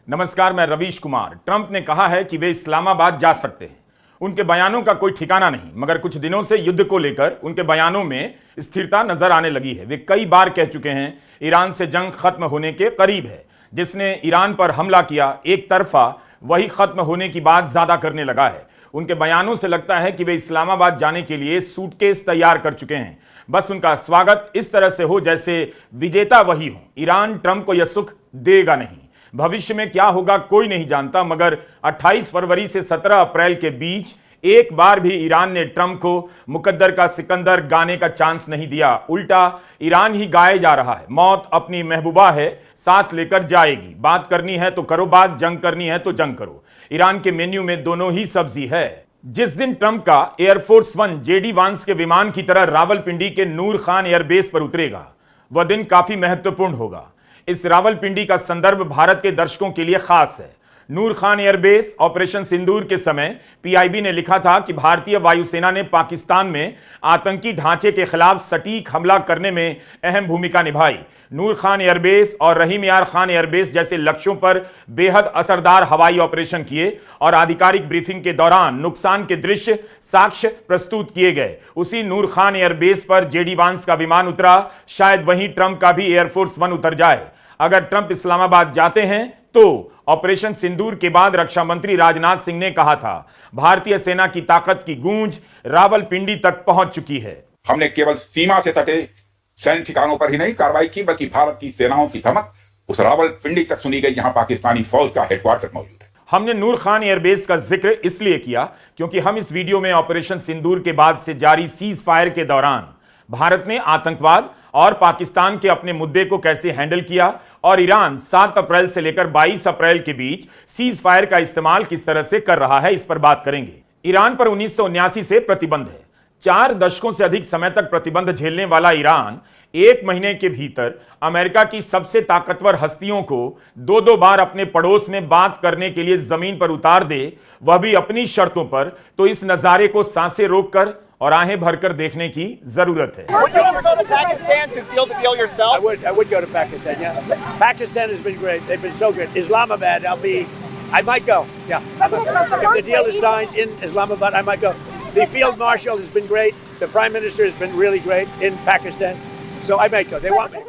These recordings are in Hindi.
नमस्कार, मैं रवीश कुमार। ट्रंप ने कहा है कि वे इस्लामाबाद जा सकते हैं। उनके बयानों का कोई ठिकाना नहीं, मगर कुछ दिनों से युद्ध को लेकर उनके बयानों में स्थिरता नजर आने लगी है। वे कई बार कह चुके हैं ईरान से जंग खत्म होने के करीब है। जिसने ईरान पर हमला किया एक तरफा, वही खत्म होने की बात ज्यादा करने लगा है। उनके बयानों से लगता है कि वे इस्लामाबाद जाने के लिए सूटकेस तैयार कर चुके हैं। बस उनका स्वागत इस तरह से हो जैसे विजेता वही हो। ईरान ट्रंप को यह सुख देगा नहीं। भविष्य में क्या होगा कोई नहीं जानता, मगर 28 फरवरी से 17 अप्रैल के बीच एक बार भी ईरान ने ट्रंप को मुकद्दर का सिकंदर गाने का चांस नहीं दिया। उल्टा ईरान ही गाए जा रहा है। मौत अपनी महबूबा है, साथ लेकर जाएगी। बात करनी है तो करो बात, जंग करनी है तो जंग करो। ईरान के मेन्यू में दोनों ही सब्जी है। जिस दिन ट्रंप का एयरफोर्स वन जेडी वांस के विमान की तरह रावलपिंडी के नूर खान एयरबेस पर उतरेगा, वह दिन काफी महत्वपूर्ण होगा। इस रावलपिंडी का संदर्भ भारत के दर्शकों के लिए खास है। नूर खान एयरबेस ऑपरेशन सिंदूर के समय पीआईबी ने लिखा था कि भारतीय वायुसेना ने पाकिस्तान में आतंकी ढांचे के खिलाफ सटीक हमला करने में अहम भूमिका निभाई। नूर खान एयरबेस और रहीम यार खान एयरबेस जैसे लक्ष्यों पर बेहद असरदार हवाई ऑपरेशन किए और आधिकारिक ब्रीफिंग के दौरान नुकसान के दृश्य साक्ष्य प्रस्तुत किए गए। उसी नूर खान एयरबेस पर जेडी वांस का विमान उतरा। शायद वहीं ट्रंप का भी एयरफोर्स वन उतर जाए। अगर ट्रंप इस्लामाबाद जाते हैं तो ऑपरेशन सिंदूर के बाद रक्षा मंत्री राजनाथ सिंह ने कहा था, भारतीय सेना की ताकत की गूंज रावलपिंडी तक पहुंच चुकी है। हमने केवल सीमा से सटे सैन्य ठिकानों पर ही नहीं कार्रवाई की, बल्कि भारत की सेनाओं की धमक उस रावलपिंडी तक सुनी गई, जहां पाकिस्तानी फौज का हेडक्वार्टर मौजूद है। हमने नूर खान एयरबेस का जिक्र इसलिए किया क्योंकि हम इस वीडियो में ऑपरेशन सिंदूर के बाद से जारी सीज फायर के दौरान भारत ने आतंकवाद और पाकिस्तान के अपने मुद्दे को कैसे हैंडल किया और ईरान 7 अप्रैल से लेकर 22 अप्रैल के बीच सीज फायर का इस्तेमाल किस तरह से कर रहा है, इस पर बात करेंगे। ईरान पर 1979 से प्रतिबंध है। 4 दशकों से अधिक समय तक प्रतिबंध झेलने वाला ईरान 1 महीने के भीतर अमेरिका की सबसे ताकतवर हस्तियों को 2-2 बार अपने पड़ोस में बात करने के लिए जमीन पर उतार दे, वह भी अपनी शर्तों पर, तो इस नजारे को सांसें रोककर और आहें भरकर देखने की जरूरत है। I would go to Pakistan, yeah. Pakistan has been great. They've been so good. Islamabad, I might go. Yeah. If the deal is signed in Islamabad, I might go. The field marshal has been great. The prime minister has been really great in Pakistan. So I might go. They want me.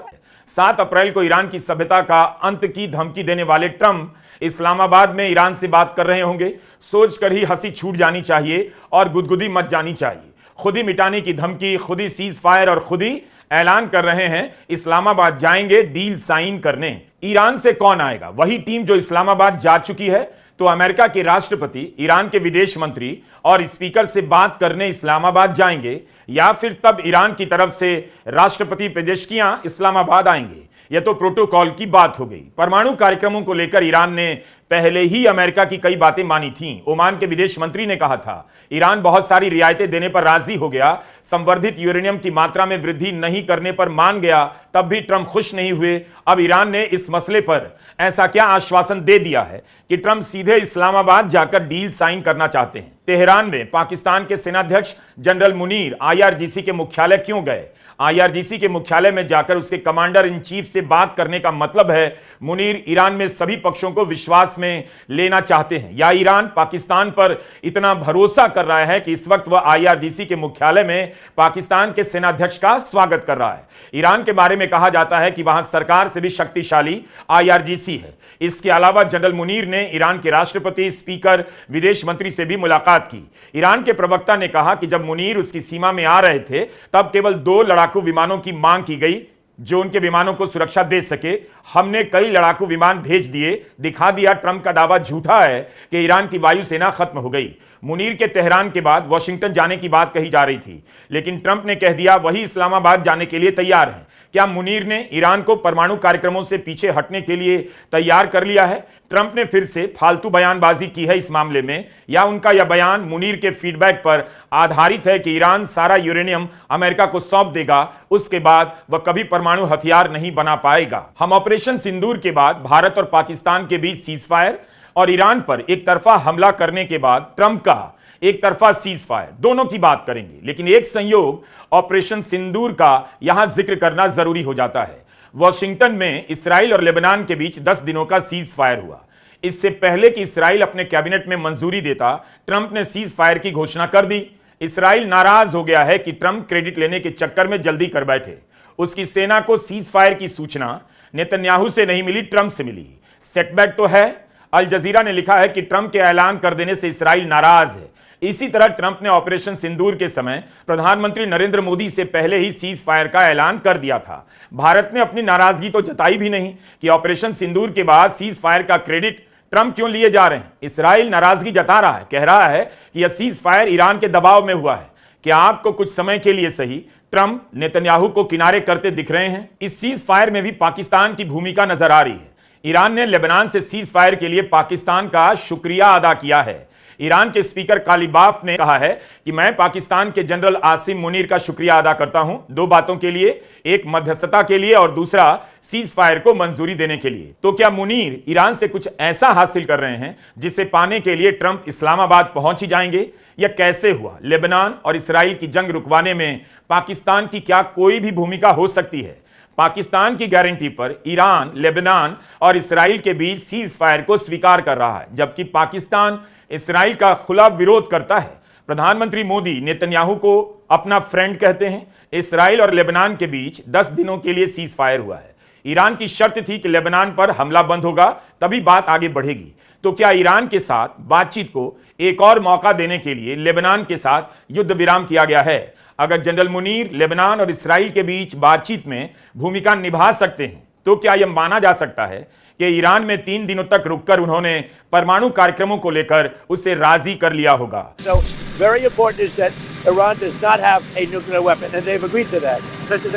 7 अप्रैल को ईरान की सभ्यता का अंत की धमकी देने वाले ट्रंप इस्लामाबाद में ईरान से बात कर रहे होंगे। सोचकर ही हंसी छूट जानी चाहिए और गुदगुदी मच जानी चाहिए। खुद ही मिटाने की धमकी, खुद ही सीज फायर और खुद ही ऐलान कर रहे हैं इस्लामाबाद जाएंगे डील साइन करने। ईरान से कौन आएगा? वही टीम जो इस्लामाबाद जा चुकी है। तो अमेरिका के राष्ट्रपति ईरान के विदेश मंत्री और स्पीकर से बात करने इस्लामाबाद जाएंगे, या फिर तब ईरान की तरफ से राष्ट्रपति पेजेश्कियां इस्लामाबाद आएंगे? यह तो प्रोटोकॉल की बात हो गई। परमाणु कार्यक्रमों को लेकर ईरान ने पहले ही अमेरिका की कई बातें मानी थीं। ओमान के विदेश मंत्री ने कहा था, ईरान बहुत सारी रियायतें देने पर राजी हो गया, संवर्धित यूरेनियम की मात्रा में वृद्धि नहीं करने पर मान गया, तब भी ट्रंप खुश नहीं हुए। अब ईरान ने इस मसले पर ऐसा क्या आश्वासन दे दिया है कि ट्रंप सीधे इस्लामाबाद जाकर डील साइन करना चाहते हैं? तेहरान में पाकिस्तान के सेनाध्यक्ष जनरल मुनीर आईआरजीसी के मुख्यालय क्यों गए? आईआरजीसी के मुख्यालय में जाकर उसके कमांडर इन चीफ से बात करने का मतलब है मुनीर ईरान में सभी पक्षों को विश्वास में लेना चाहते हैं, या ईरान पाकिस्तान पर इतना भरोसा कर रहा है कि इस वक्त वह आईआरजीसी के मुख्यालय में पाकिस्तान के सेनाध्यक्ष का स्वागत कर रहा है। ईरान के बारे में कहा जाता है कि वहां सरकार से भी शक्तिशाली आईआरजीसी है। इसके अलावा जनरल मुनीर ने ईरान के राष्ट्रपति, स्पीकर, विदेश मंत्री से भी मुलाकात की। ईरान के प्रवक्ता ने कहा कि जब मुनीर उसकी सीमा में आ रहे थे तब केवल 2 लड़ाकू विमानों की मांग की गई जो उनके विमानों को सुरक्षा दे सके। हमने कई लड़ाकू विमान भेज दिए। दिखा दिया ट्रंप का दावा झूठा है कि ईरान की वायुसेना खत्म हो गई। मुनीर के तेहरान के बाद वॉशिंगटन जाने की बात कही जा रही थी, लेकिन ट्रंप ने कह दिया वही इस्लामाबाद जाने के लिए तैयार हैं। क्या मुनीर ने ईरान को परमाणु कार्यक्रमों से पीछे हटने के लिए तैयार कर लिया है? ट्रंप ने फिर से फालतू बयानबाजी की है इस मामले में, या उनका यह बयान मुनीर के फीडबैक पर आधारित है कि ईरान सारा यूरेनियम अमेरिका को सौंप देगा, उसके बाद वह कभी परमाणु हथियार नहीं बना पाएगा? हम ऑपरेशन सिंदूर के बाद भारत और पाकिस्तान के बीच सीज फायर और ईरान पर एक तरफा हमला करने के बाद ट्रंप का एक तरफा सीज फायर, दोनों की बात करेंगे। लेकिन एक संयोग ऑपरेशन सिंदूर का यहां जिक्र करना जरूरी हो जाता है। वॉशिंगटन में इसराइल और लेबनान के बीच 10 दिनों का सीज फायर हुआ। इससे पहले कि इसराइल अपने कैबिनेट में मंजूरी देता, ट्रंप ने सीज फायर की घोषणा कर दी। इसराइल नाराज हो गया है कि ट्रंप क्रेडिट लेने के चक्कर में जल्दी कर बैठे। उसकी सेना को सीज फायर की सूचना नेतन्याहू से नहीं मिली, ट्रंप से मिली। सेटबैक तो है। अल जजीरा ने लिखा है कि ट्रंप के ऐलान कर देने से इसराइल नाराज है। इसी तरह ट्रंप ने ऑपरेशन सिंदूर के समय प्रधानमंत्री नरेंद्र मोदी से पहले ही सीज फायर का ऐलान कर दिया था। भारत ने अपनी नाराजगी तो जताई भी नहीं कि ऑपरेशन सिंदूर के बाद सीज फायर का क्रेडिट ट्रंप क्यों लिए जा रहे हैं। इसराइल नाराजगी जता रहा है, कह रहा है कि यह सीज फायर ईरान के दबाव में हुआ है। क्या आपको कुछ समय के लिए सही ट्रंप नेतन्याहू को किनारे करते दिख रहे हैं? इस सीज फायर में भी पाकिस्तान की भूमिका नजर आ रही है। ईरान ने लेबनान से सीज फायर के लिए पाकिस्तान का शुक्रिया अदा किया है। ईरान के स्पीकर कालिबाफ ने कहा है कि मैं पाकिस्तान के जनरल आसिम मुनीर का शुक्रिया अदा करता हूं, दो बातों के लिए, एक मध्यस्थता के लिए और दूसरा सीज फायर को मंजूरी देने के लिए। तो क्या मुनीर ईरान से कुछ ऐसा हासिल कर रहे हैं जिसे पाने के लिए ट्रंप इस्लामाबाद पहुंच ही जाएंगे? यह कैसे हुआ? लेबनान और इसराइल की जंग रुकवाने में पाकिस्तान की क्या कोई भी भूमिका हो सकती है? पाकिस्तान की गारंटी पर ईरान, लेबनान और इसराइल के बीच सीज फायर को स्वीकार कर रहा है, जबकि पाकिस्तान इसराइल का खुला विरोध करता है। प्रधानमंत्री मोदी नेतन्याहू को अपना फ्रेंड कहते हैं। इसराइल और लेबनान के बीच 10 दिनों के लिए सीज फायर हुआ है। ईरान की शर्त थी कि लेबनान पर हमला बंद होगा तभी बात आगे बढ़ेगी। तो क्या ईरान के साथ बातचीत को एक और मौका देने के लिए लेबनान के साथ युद्ध विराम किया गया है? अगर जनरल मुनीर लेबनान और इसराइल के बीच बातचीत में भूमिका निभा सकते हैं तो क्या यह माना जा सकता है कि ईरान में 3 दिनों तक रुककर उन्होंने परमाणु कार्यक्रमों को लेकर उसे राजी कर लिया होगा? So very important is that Iran does not have a nuclear weapon, and they've agreed to that.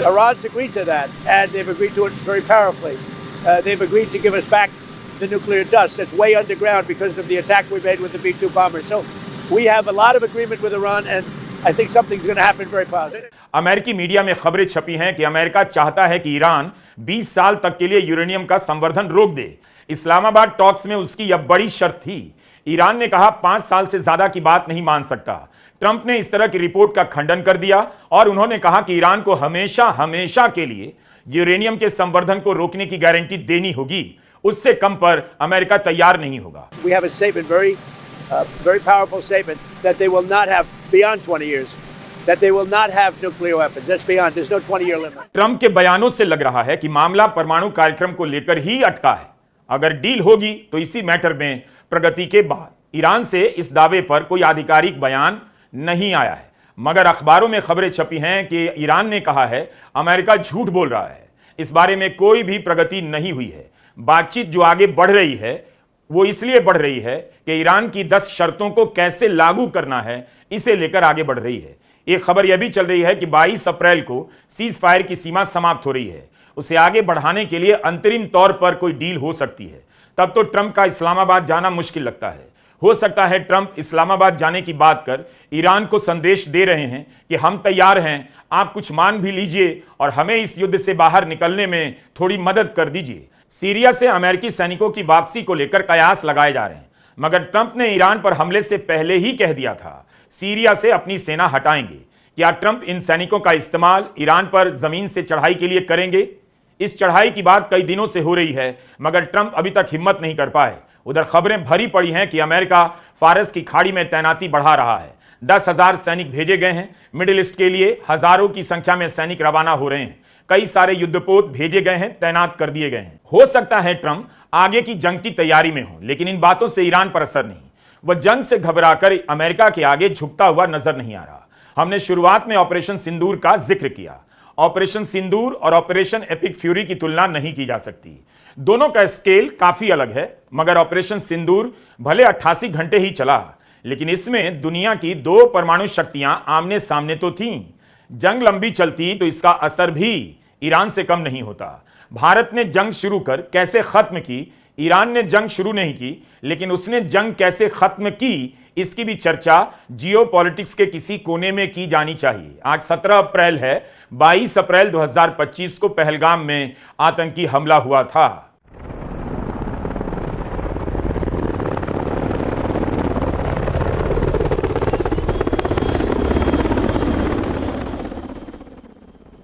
Iran's agreed to that, and they've agreed to it very powerfully. They've agreed to give us back the nuclear dust that's way underground because of the attack we made with the B-2 bombers. So we have a lot of agreement with Iran, and I think something's going to happen very positive. अमेरिकी मीडिया में खबरें छपी हैं कि अमेरिका चाहता है कि ईरान 20 साल तक के लिए यूरेनियम का संवर्धन रोक दे। इस्लामाबाद टॉक्स में उसकी यह बड़ी शर्त थी। ईरान ने कहा 5 साल से ज्यादा की बात नहीं मान सकता। ट्रंप ने इस तरह की रिपोर्ट का खंडन कर दिया और उन्होंने कहा कि ईरान को हमेशा हमेशा के लिए यूरेनियम के संवर्धन को रोकने की गारंटी देनी होगी। उससे कम पर अमेरिका तैयार नहीं होगा। We have a statement, very powerful statement, that they will not have beyond 20 years, that they will not have nuclear weapons. That's beyond. There's no 20-year limit. Trump के बयानों से लग रहा है कि मामला परमाणु कार्यक्रम को लेकर ही अटका है। अगर डील होगी तो इसी मैटर में प्रगति के बाद। ईरान से इस दावे पर कोई आधिकारिक बयान नहीं आया है, मगर अखबारों में खबरें छपी हैं कि ईरान ने कहा है अमेरिका झूठ बोल रहा है। इस बारे में कोई भी प्रगति नहीं हुई है। बातचीत जो आगे बढ़ रही है वो इसलिए बढ़ रही है कि ईरान की 10 शर्तों को कैसे लागू करना है, इसे लेकर आगे बढ़ रही है। एक खबर यह भी चल रही है कि 22 अप्रैल को सीज फायर की सीमा समाप्त हो रही है। उसे आगे बढ़ाने के लिए अंतरिम तौर पर कोई डील हो सकती है। तब तो ट्रंप का इस्लामाबाद जाना मुश्किल लगता है। हो सकता है ट्रंप इस्लामाबाद जाने की बात कर ईरान को संदेश दे रहे हैं कि हम तैयार हैं, आप कुछ मान भी लीजिए और हमें इस युद्ध से बाहर निकलने में थोड़ी मदद कर दीजिए। सीरिया से अमेरिकी सैनिकों की वापसी को लेकर कयास लगाए जा रहे हैं, मगर ट्रंप ने ईरान पर हमले से पहले ही कह दिया था सीरिया से अपनी सेना हटाएंगे। क्या ट्रंप इन सैनिकों का इस्तेमाल ईरान पर जमीन से चढ़ाई के लिए करेंगे? इस चढ़ाई की बात कई दिनों से हो रही है, मगर ट्रंप अभी तक हिम्मत नहीं कर पाए। उधर खबरें भरी पड़ी हैं कि अमेरिका फारस की खाड़ी में तैनाती बढ़ा रहा है। 10,000 सैनिक भेजे गए हैं। मिडिल ईस्ट के लिए हजारों की संख्या में सैनिक रवाना हो रहे हैं। कई सारे युद्धपोत भेजे गए हैं, तैनात कर दिए गए हैं। हो सकता है ट्रंप आगे की जंग की तैयारी में हो, लेकिन इन बातों से ईरान पर असर नहीं। वह जंग से घबराकर अमेरिका के आगे झुकता हुआ नजर नहीं आ रहा। हमने शुरुआत में ऑपरेशन सिंदूर का जिक्र किया। ऑपरेशन सिंदूर और ऑपरेशन एपिक फ्यूरी की तुलना नहीं की जा सकती। दोनों का स्केल काफी अलग है, मगर ऑपरेशन सिंदूर भले 88 घंटे ही चला, लेकिन इसमें दुनिया की 2 परमाणु शक्तियां आमने सामने तो थीं। जंग लंबी चलती तो इसका असर भी ईरान से कम नहीं होता। भारत ने जंग शुरू कर कैसे खत्म की, ईरान ने जंग शुरू नहीं की, लेकिन उसने जंग कैसे खत्म की, इसकी भी चर्चा जियोपॉलिटिक्स के किसी कोने में की जानी चाहिए। आज 17 अप्रैल है। 22 अप्रैल 2025 को पहलगाम में आतंकी हमला हुआ था।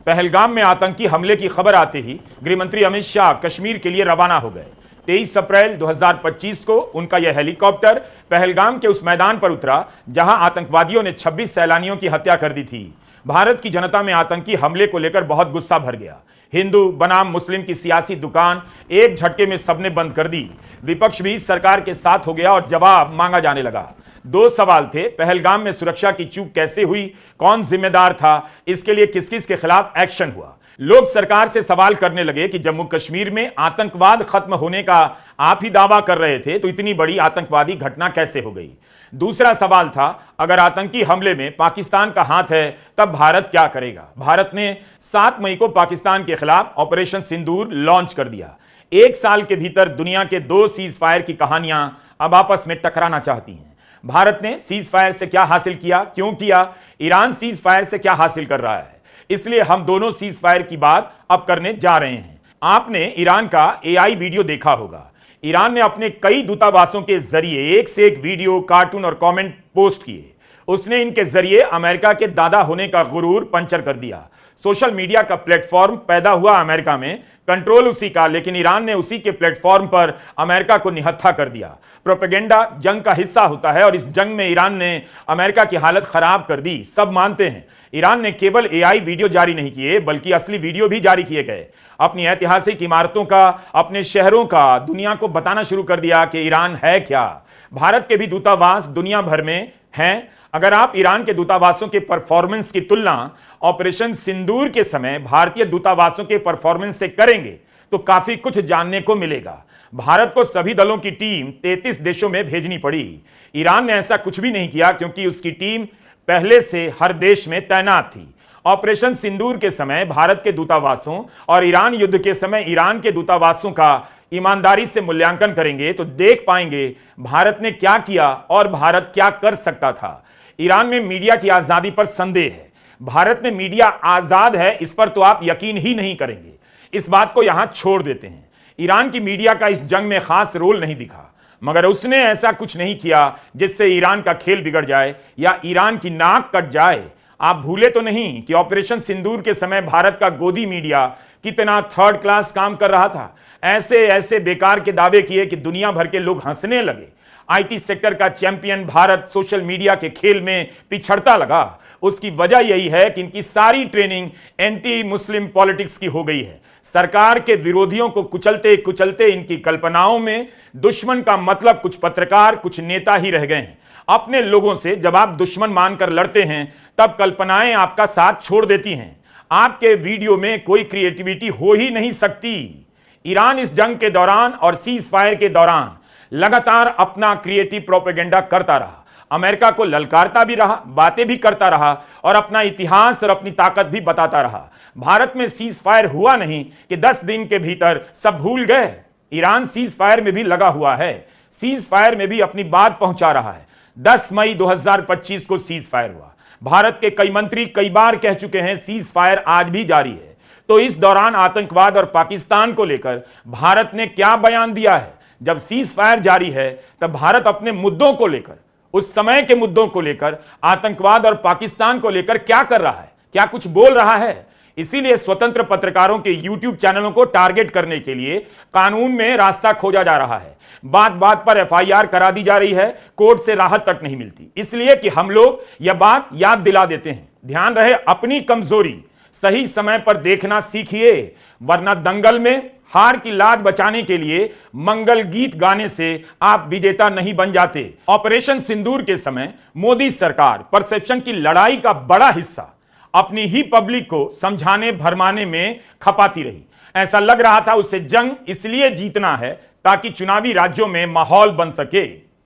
पहलगाम में आतंकी हमले की खबर आते ही गृहमंत्री अमित शाह कश्मीर के लिए रवाना हो गए। 23 अप्रैल 2025 को उनका यह हेलीकॉप्टर पहलगाम के उस मैदान पर उतरा जहां आतंकवादियों ने 26 सैलानियों की हत्या कर दी थी। भारत की जनता में आतंकी हमले को लेकर बहुत गुस्सा भर गया। हिंदू बनाम मुस्लिम की सियासी दुकान एक झटके में सबने बंद कर दी। विपक्ष भी सरकार के साथ हो गया और जवाब मांगा जाने लगा। दो सवाल थे, पहलगाम में सुरक्षा की चूक कैसे हुई, कौन जिम्मेदार था, इसके लिए किस किस के खिलाफ एक्शन हुआ। लोग सरकार से सवाल करने लगे कि जम्मू कश्मीर में आतंकवाद खत्म होने का आप ही दावा कर रहे थे, तो इतनी बड़ी आतंकवादी घटना कैसे हो गई। दूसरा सवाल था, अगर आतंकी हमले में पाकिस्तान का हाथ है तब भारत क्या करेगा। भारत ने 7 मई को पाकिस्तान के खिलाफ ऑपरेशन सिंदूर लॉन्च कर दिया। एक साल के भीतर दुनिया के 2 सीज फायर की कहानियां अब आपस में टकराना चाहती हैं। भारत ने सीज फायर से क्या हासिल किया, क्यों किया, ईरान सीज फायर से क्या हासिल कर रहा है, इसलिए हम दोनों सीज फायर की बात अब करने जा रहे हैं। आपने ईरान का AI वीडियो देखा होगा। ईरान ने अपने कई दूतावासों के जरिए एक से एक वीडियो, कार्टून और कमेंट पोस्ट किए। उसने इनके जरिए अमेरिका के दादा होने का गुरूर पंचर कर दिया। सोशल मीडिया का प्लेटफॉर्म पैदा हुआ अमेरिका में, कंट्रोल उसी का, लेकिन ईरान ने उसी के प्लेटफॉर्म पर अमेरिका को निहत्था कर दिया। प्रोपेगेंडा जंग का हिस्सा होता है और इस जंग में ईरान ने अमेरिका की हालत खराब कर दी। सब मानते हैं ईरान ने केवल AI वीडियो जारी नहीं किए बल्कि असली वीडियो भी जारी किए गए। अपनी ऐतिहासिक इमारतों का, अपने शहरों का दुनिया को बताना शुरू कर दिया कि ईरान है क्या। भारत के भी दूतावास दुनिया भर में हैं। अगर आप ईरान के दूतावासों के परफॉर्मेंस की तुलना ऑपरेशन सिंदूर के समय भारतीय दूतावासों के परफॉर्मेंस से करेंगे तो काफी कुछ जानने को मिलेगा। भारत को सभी दलों की टीम 33 देशों में भेजनी पड़ी। ईरान ने ऐसा कुछ भी नहीं किया क्योंकि उसकी टीम पहले से हर देश में तैनात थी। ऑपरेशन सिंदूर के समय भारत के दूतावासों और ईरान युद्ध के समय ईरान के दूतावासों का ईमानदारी से मूल्यांकन करेंगे तो देख पाएंगे भारत ने क्या किया और भारत क्या कर सकता था। ईरान में मीडिया की आजादी पर संदेह है। भारत में मीडिया आजाद है, इस पर तो आप यकीन ही नहीं करेंगे। इस बात को यहां छोड़ देते हैं। ईरान की मीडिया का इस जंग में खास रोल नहीं दिखा, मगर उसने ऐसा कुछ नहीं किया जिससे ईरान का खेल बिगड़ जाए या ईरान की नाक कट जाए। आप भूले तो नहीं कि ऑपरेशन सिंदूर के समय भारत का गोदी मीडिया कितना थर्ड क्लास काम कर रहा था। ऐसे ऐसे बेकार के दावे किए कि दुनिया भर के लोग हंसने लगे। IT सेक्टर का चैंपियन भारत सोशल मीडिया के खेल में पिछड़ता लगा। उसकी वजह यही है कि इनकी सारी ट्रेनिंग एंटी मुस्लिम पॉलिटिक्स की हो गई है। सरकार के विरोधियों को कुचलते कुचलते इनकी कल्पनाओं में दुश्मन का मतलब कुछ पत्रकार, कुछ नेता ही रह गए हैं। अपने लोगों से जब आप दुश्मन मानकर लड़ते हैं तब कल्पनाएं आपका साथ छोड़ देती हैं। आपके वीडियो में कोई क्रिएटिविटी हो ही नहीं सकती। ईरान इस जंग के दौरान और सीज फायर के दौरान लगातार अपना क्रिएटिव प्रोपेगेंडा करता रहा, अमेरिका को ललकारता भी रहा, बातें भी करता रहा और अपना इतिहास और अपनी ताकत भी बताता रहा। भारत में सीज फायर हुआ नहीं कि 10 दिन के भीतर सब भूल गए। ईरान सीज फायर में भी लगा हुआ है, सीज फायर में भी अपनी बात पहुंचा रहा है। 10 मई 2025 को सीज फायर हुआ। भारत के कई मंत्री कई बार कह चुके हैं सीज फायर आज भी जारी है। तो इस दौरान आतंकवाद और पाकिस्तान को लेकर भारत ने क्या बयान दिया है? जब सीज फायर जारी है तब भारत अपने मुद्दों को लेकर, उस समय के मुद्दों को लेकर, आतंकवाद और पाकिस्तान को लेकर क्या कर रहा है, क्या कुछ बोल रहा है? इसीलिए स्वतंत्र पत्रकारों के YouTube चैनलों को टारगेट करने के लिए कानून में रास्ता खोजा जा रहा है। बात बात पर FIR करा दी जा रही है, कोर्ट से राहत तक नहीं मिलती। इसलिए कि हम लोग यह बात याद दिला देते हैं, ध्यान रहे अपनी कमजोरी सही समय पर देखना सीखिए, वरना दंगल में हार की लाज बचाने के लिए मंगल गीत गाने से आप विजेता नहीं बन जाते। ऑपरेशन सिंदूर के समय मोदी सरकार परसेप्शन की लड़ाई का बड़ा हिस्सा अपनी ही पब्लिक को समझाने भरमाने में खपाती रही। ऐसा लग रहा था उसे जंग इसलिए जीतना है ताकि चुनावी राज्यों में माहौल बन सके।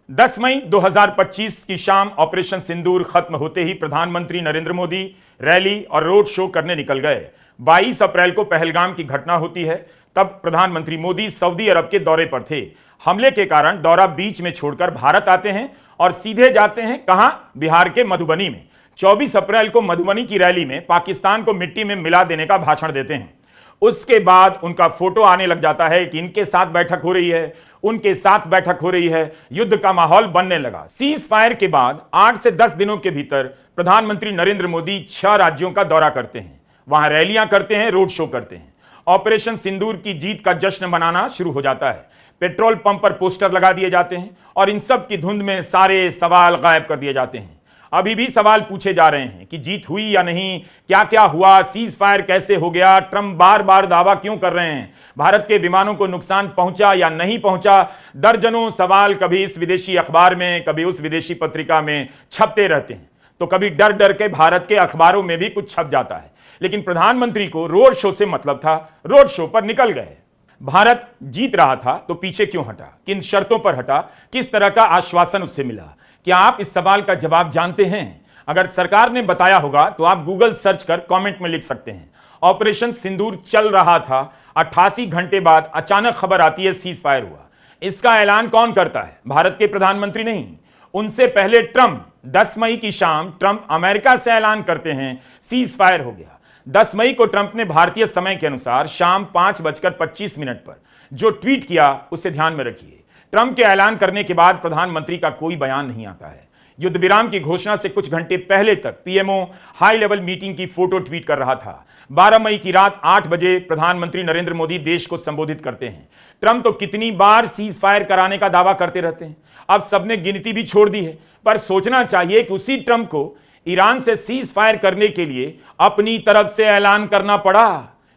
10 मई 2025 की शाम ऑपरेशन सिंदूर खत्म होते ही प्रधानमंत्री नरेंद्र मोदी रैली और रोड शो करने निकल गए। 22 अप्रैल को पहलगाम की घटना होती है। तब प्रधानमंत्री मोदी सऊदी अरब के दौरे पर थे। हमले के कारण दौरा बीच में छोड़कर भारत आते हैं और सीधे जाते हैं कहां? बिहार के मधुबनी में। 24 अप्रैल को मधुबनी की रैली में पाकिस्तान को मिट्टी में मिला देने का भाषण देते हैं। उसके बाद उनका फोटो आने लग जाता है कि इनके साथ बैठक हो रही है, उनके साथ बैठक हो रही है, युद्ध का माहौल बनने लगा। सीज फायर के बाद 8 से 10 दिनों के भीतर प्रधानमंत्री नरेंद्र मोदी 6 राज्यों का दौरा करते हैं, वहां रैलियां करते हैं, रोड शो करते हैं। ऑपरेशन सिंदूर की जीत का जश्न मनाना शुरू हो जाता है। पेट्रोल पंप पर पोस्टर लगा दिए जाते हैं और इन सब की धुंध में सारे सवाल गायब कर दिए जाते हैं। अभी भी सवाल पूछे जा रहे हैं कि जीत हुई या नहीं, क्या क्या हुआ, सीज फायर कैसे हो गया, ट्रंप बार बार दावा क्यों कर रहे हैं, भारत के विमानों को नुकसान पहुंचा या नहीं पहुंचा। दर्जनों सवाल कभी इस विदेशी अखबार में, कभी उस विदेशी पत्रिका में छपते रहते हैं, तो कभी डर डर के भारत के अखबारों में भी कुछ छप जाता है। लेकिन प्रधानमंत्री को रोड शो से मतलब था, रोड शो पर निकल गए। भारत जीत रहा था तो पीछे क्यों हटा, किन शर्तों पर हटा, किस तरह का आश्वासन उससे मिला? क्या आप इस सवाल का जवाब जानते हैं? अगर सरकार ने बताया होगा तो आप गूगल सर्च कर कमेंट में लिख सकते हैं। ऑपरेशन सिंदूर चल रहा था, 88 घंटे बाद अचानक खबर आती है सीज फायर हुआ। इसका ऐलान कौन करता है? भारत के प्रधानमंत्री नहीं, उनसे पहले ट्रंप 10 मई की शाम ट्रंप अमेरिका से ऐलान करते हैं सीज फायर हो गया। 10 मई को ट्रंप ने भारतीय समय के अनुसार शाम 5:25 पर जो ट्वीट किया उसे ध्यान में रखिए। ट्रंप के ऐलान करने के बाद प्रधानमंत्री का कोई बयान नहीं आता है। युद्ध विराम की घोषणा से कुछ घंटे पहले तक पीएमओ हाई लेवल मीटिंग की फोटो ट्वीट कर रहा था। 12 मई की रात 8 बजे प्रधानमंत्री नरेंद्र मोदी देश को संबोधित करते हैं। ट्रंप तो कितनी बार सीज फायर कराने का दावा करते रहते हैं, अब सबने गिनती भी छोड़ दी है। पर सोचना चाहिए कि उसी ट्रंप को ईरान से सीज फायर करने के लिए अपनी तरफ से ऐलान करना पड़ा,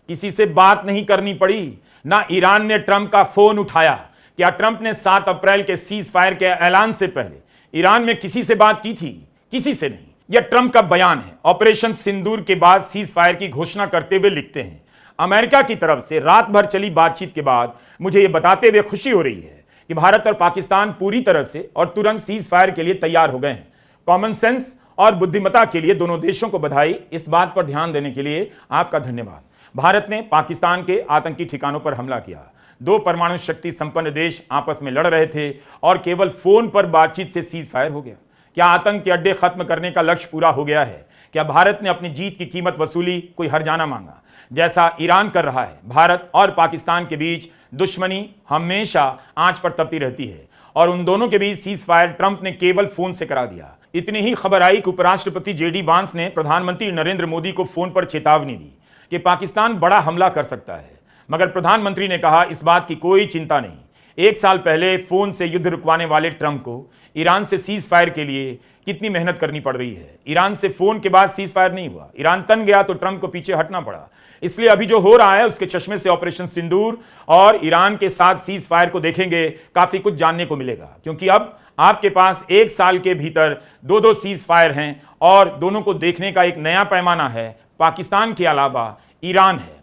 किसी से बात नहीं करनी पड़ी। ना ईरान ने ट्रंप का फोन उठाया। क्या ट्रंप ने 7 अप्रैल के सीज फायर के ऐलान से पहले ईरान में किसी से बात की थी? किसी से नहीं। यह ट्रंप का बयान है। ऑपरेशन सिंदूर के बाद सीज फायर की घोषणा करते हुए लिखते हैं, अमेरिका की तरफ से रात भर चली बातचीत के बाद मुझे यह बताते हुए खुशी हो रही है कि भारत और पाकिस्तान पूरी तरह से और तुरंत सीज फायर के लिए तैयार हो गए हैं। कॉमन सेंस और बुद्धिमत्ता के लिए दोनों देशों को बधाई। इस बात पर ध्यान देने के लिए आपका धन्यवाद। भारत ने पाकिस्तान के आतंकी ठिकानों पर हमला किया। 2 परमाणु शक्ति संपन्न देश आपस में लड़ रहे थे और केवल फोन पर बातचीत से सीज फायर हो गया। क्या आतंक के अड्डे खत्म करने का लक्ष्य पूरा हो गया है? क्या भारत ने अपनी जीत की कीमत वसूली, कोई हर्जाना मांगा जैसा ईरान कर रहा है? भारत और पाकिस्तान के बीच दुश्मनी हमेशा आंच पर तपती रहती है और उन दोनों के बीच सीज फायर ट्रंप ने केवल फोन से करा दिया। इतनी ही खबर आई कि उपराष्ट्रपति जेडी वांस ने प्रधानमंत्री नरेंद्र मोदी को फोन पर चेतावनी दी कि पाकिस्तान बड़ा हमला कर सकता है, मगर प्रधानमंत्री ने कहा इस बात की कोई चिंता नहीं। 1 साल पहले फोन से युद्ध रुकवाने वाले ट्रंप को ईरान से सीज फायर के लिए कितनी मेहनत करनी पड़ रही है। ईरान से फोन के बाद सीज फायर नहीं हुआ, ईरान तन गया तो ट्रंप को पीछे हटना पड़ा। इसलिए अभी जो हो रहा है उसके चश्मे से ऑपरेशन सिंदूर और ईरान के साथ सीज फायर को देखेंगे, काफी कुछ जानने को मिलेगा, क्योंकि अब आपके पास 1 साल के भीतर 2 सीज फायर हैं और दोनों को देखने का एक नया पैमाना है। पाकिस्तान के अलावा ईरान है।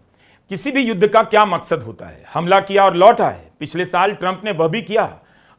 किसी भी युद्ध का क्या मकसद होता है? हमला किया और लौटा है। पिछले साल ट्रंप ने वह भी किया।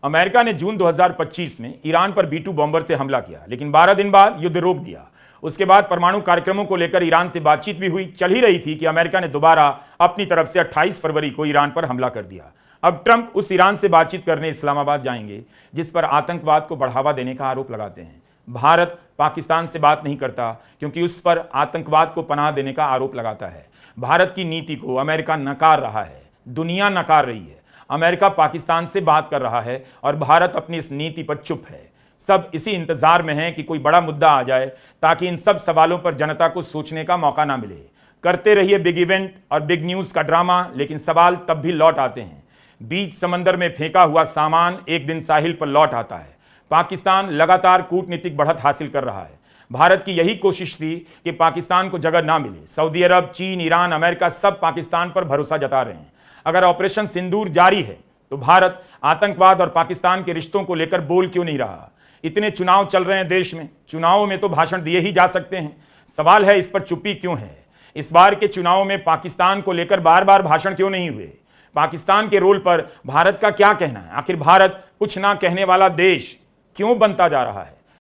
अमेरिका ने जून 2025 में ईरान पर B-2 बॉम्बर से हमला किया, लेकिन 12 दिन बाद युद्ध रोक दिया। उसके बाद परमाणु कार्यक्रमों को लेकर ईरान से बातचीत भी हुई। चल ही रही थी कि अमेरिका ने दोबारा अपनी तरफ से 28 फरवरी को ईरान पर हमला कर दिया। अब ट्रंप उस ईरान से बातचीत करने इस्लामाबाद जाएंगे जिस पर आतंकवाद को बढ़ावा देने का आरोप लगाते हैं। भारत पाकिस्तान से बात नहीं करता क्योंकि उस पर आतंकवाद को पनाह देने का आरोप लगाता है। भारत की नीति को अमेरिका नकार रहा है, दुनिया नकार रही है। अमेरिका पाकिस्तान से बात कर रहा है और भारत अपनी इस नीति पर चुप है। सब इसी इंतजार में हैं कि कोई बड़ा मुद्दा आ जाए ताकि इन सब सवालों पर जनता को सोचने का मौका ना मिले। करते रहिए बिग इवेंट और बिग न्यूज का ड्रामा, लेकिन सवाल तब भी लौट आते हैं। बीच समंदर में फेंका हुआ सामान एक दिन साहिल पर लौट आता है। पाकिस्तान लगातार कूटनीतिक बढ़त हासिल कर रहा है। भारत की यही कोशिश थी कि पाकिस्तान को जगह ना मिले। सऊदी अरब, चीन, ईरान, अमेरिका सब पाकिस्तान पर भरोसा जता रहे हैं। अगर ऑपरेशन सिंदूर जारी है तो भारत आतंकवाद और पाकिस्तान के रिश्तों को लेकर बोल क्यों नहीं रहा? इतने चुनाव चल रहे हैं देश में, चुनावों में तो भाषण दिए ही जा सकते हैं। सवाल है इस पर चुप्पी क्यों है? इस बार के चुनावों में पाकिस्तान को लेकर बार बार भाषण क्यों नहीं हुए? पाकिस्तान के रोल पर भारत का क्या कहना है? आखिर भारत कुछ ना कहने वाला देश क्यों बनता जा रहा है?